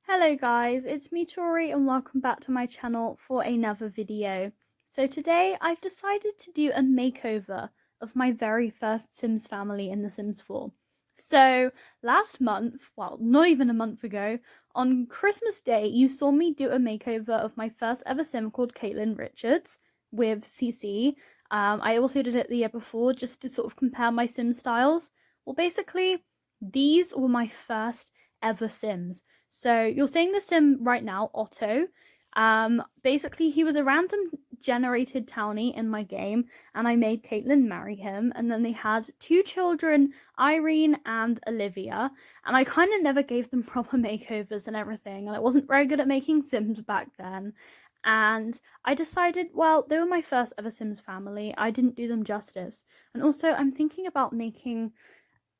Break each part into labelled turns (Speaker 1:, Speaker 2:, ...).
Speaker 1: Hello guys, it's me Tori and welcome back to my channel for another video. So today I've decided to do a makeover of my very first Sims family in The Sims 4. So last month, well not even a month ago, on Christmas Day you saw me do a makeover of my first ever Sim called Caitlin Richards with CC. I also did it the year before just to sort of compare my Sim styles. Well basically these were my first ever Sims. So you're seeing the sim right now, Otto. Basically, he was a random generated townie in my game, and I made Caitlin marry him. And then they had two children, Irene and Olivia. And I kind of never gave them proper makeovers and everything. And I wasn't very good at making Sims back then. And I decided, well, they were my first ever Sims family. I didn't do them justice. And also, I'm thinking about making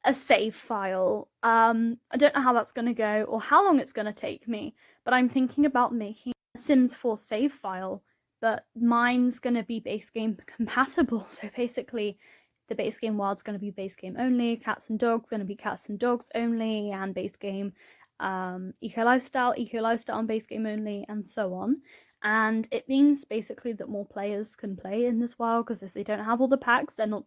Speaker 1: a save file. I don't know how that's going to go or how long it's going to take me, but I'm thinking about making a Sims 4 save file, but mine's going to be base game compatible. So basically, the base game world's going to be base game only, cats and dogs going to be cats and dogs only, and base game eco lifestyle and base game only, and so on. And it means basically that more players can play in this world because if they don't have all the packs, they're not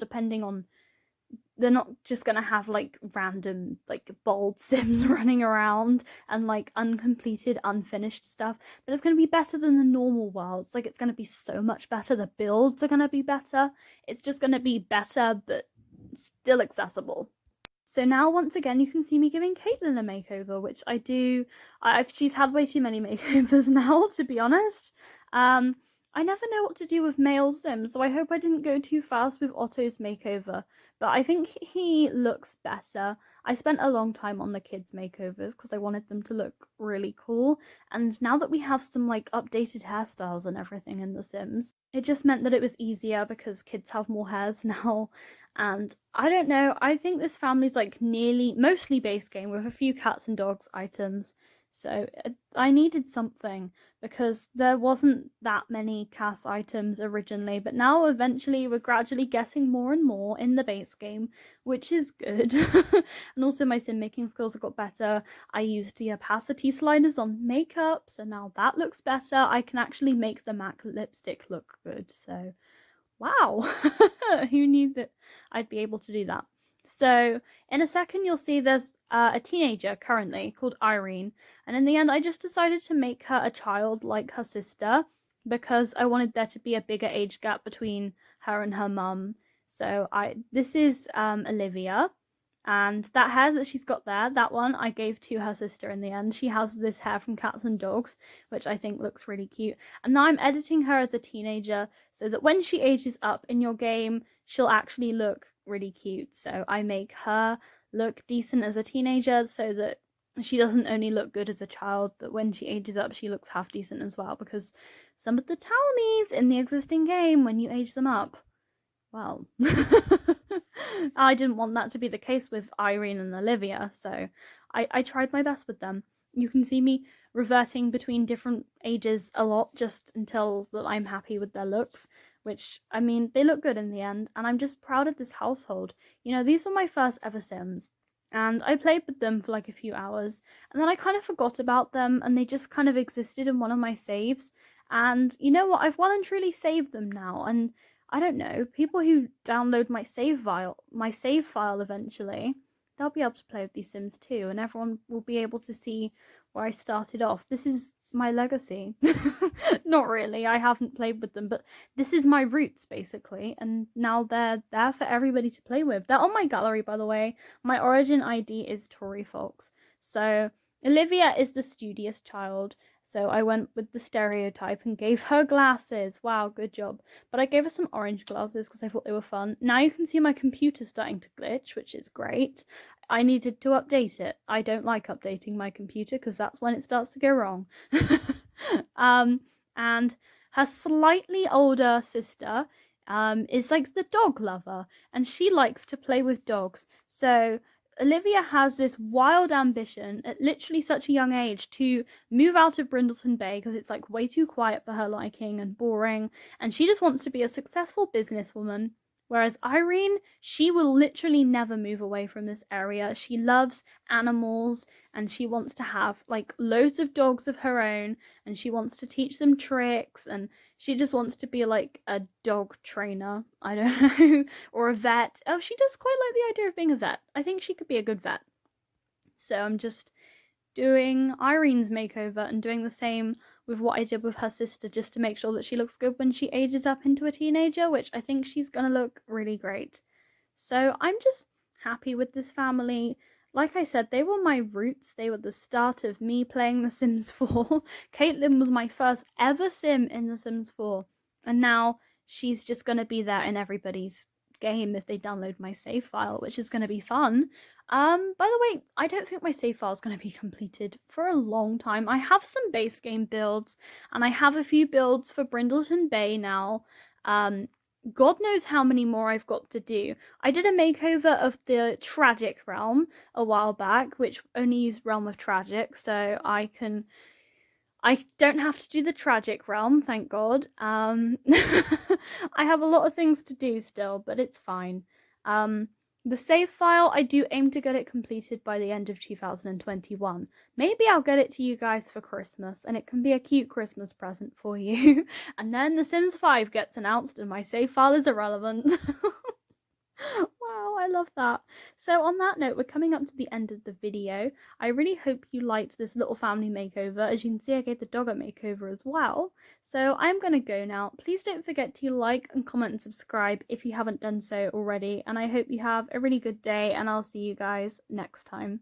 Speaker 1: just gonna have like random like bold sims running around and like uncompleted unfinished stuff, but it's gonna be better than the normal worlds. Like it's gonna be so much better. The builds are gonna be better. It's just gonna be better but still accessible. So now once again you can see me giving Caitlin a makeover, which I do. She's had way too many makeovers now, to be honest. I never know what to do with male Sims, so I hope I didn't go too fast with Otto's makeover, but I think he looks better. I spent a long time on the kids' makeovers because I wanted them to look really cool, and now that we have some like updated hairstyles and everything in The Sims, it just meant that it was easier because kids have more hairs now. And I don't know, I think this family's like mostly base game with a few cats and dogs items. So I needed something because there wasn't that many cast items originally, but now eventually we're gradually getting more and more in the base game, which is good. And also my sim making skills have got better. I used the opacity sliders on makeup, so now that looks better. I can actually make the MAC lipstick look good, so wow. Who knew that I'd be able to do that? So in a second you'll see there's a teenager currently called Irene, and in the end I just decided to make her a child like her sister because I wanted there to be a bigger age gap between her and her mum. So this is Olivia, and that hair that she's got there, that one I gave to her sister in the end. She has this hair from Cats and Dogs, which I think looks really cute. And now I'm editing her as a teenager so that when she ages up in your game, she'll actually look really cute. So I make her look decent as a teenager so that she doesn't only look good as a child, that when she ages up, she looks half decent as well. Because some of the townies in the existing game, when you age them up, well, I didn't want that to be the case with Irene and Olivia, so I tried my best with them. You can see me reverting between different ages a lot just until that I'm happy with their looks, which, I mean, they look good in the end, and I'm just proud of this household. You know, these were my first ever Sims, and I played with them for like a few hours, and then I kind of forgot about them, and they just kind of existed in one of my saves. And you know what? I've well and truly saved them now, and I don't know, people who download my save file eventually, they'll be able to play with these Sims too, and everyone will be able to see where I started off. This is my legacy. Not really, I haven't played with them, but this is my roots basically, and now they're there for everybody to play with. They're on my gallery, by the way. My origin ID is ToriFoxx. So Olivia is the studious child, so I went with the stereotype and gave her glasses. Wow, good job. But I gave her some orange glasses because I thought they were fun. Now you can see my computer starting to glitch, which is great. I needed to update it. I don't like updating my computer because that's when it starts to go wrong. And her slightly older sister is like the dog lover, and she likes to play with dogs. So Olivia has this wild ambition at literally such a young age to move out of Brindleton Bay because it's like way too quiet for her liking and boring, and she just wants to be a successful businesswoman Whereas Irene, she will literally never move away from this area. She loves animals and she wants to have like loads of dogs of her own and she wants to teach them tricks and she just wants to be like a dog trainer. I don't know. Or a vet. Oh, she does quite like the idea of being a vet. I think she could be a good vet. So I'm just doing Irene's makeover and doing the same with what I did with her sister just to make sure that she looks good when she ages up into a teenager, which I think she's gonna look really great. So I'm just happy with this family. Like I said, they were my roots. They were the start of me playing The Sims 4. Caitlin was my first ever sim in The Sims 4. And now she's just going to be there in everybody's game if they download my save file, which is going to be fun. By the way, I don't think my save file is going to be completed for a long time. I have some base game builds, and I have a few builds for Brindleton Bay now. God knows how many more I've got to do. I did a makeover of the Tragic Realm a while back, which only used Realm of Tragic, so I don't have to do the Tragic Realm, thank God. I have a lot of things to do still, but it's fine. The save file, I do aim to get it completed by the end of 2021. Maybe I'll get it to you guys for Christmas, and it can be a cute Christmas present for you. And then The Sims 5 gets announced, and my save file is irrelevant. Wow, I love that. So on that note, we're coming up to the end of the video. I really hope you liked this little family makeover. As you can see, I gave the dog a makeover as well. So I'm going to go now. Please don't forget to like and comment and subscribe if you haven't done so already. And I hope you have a really good day and I'll see you guys next time.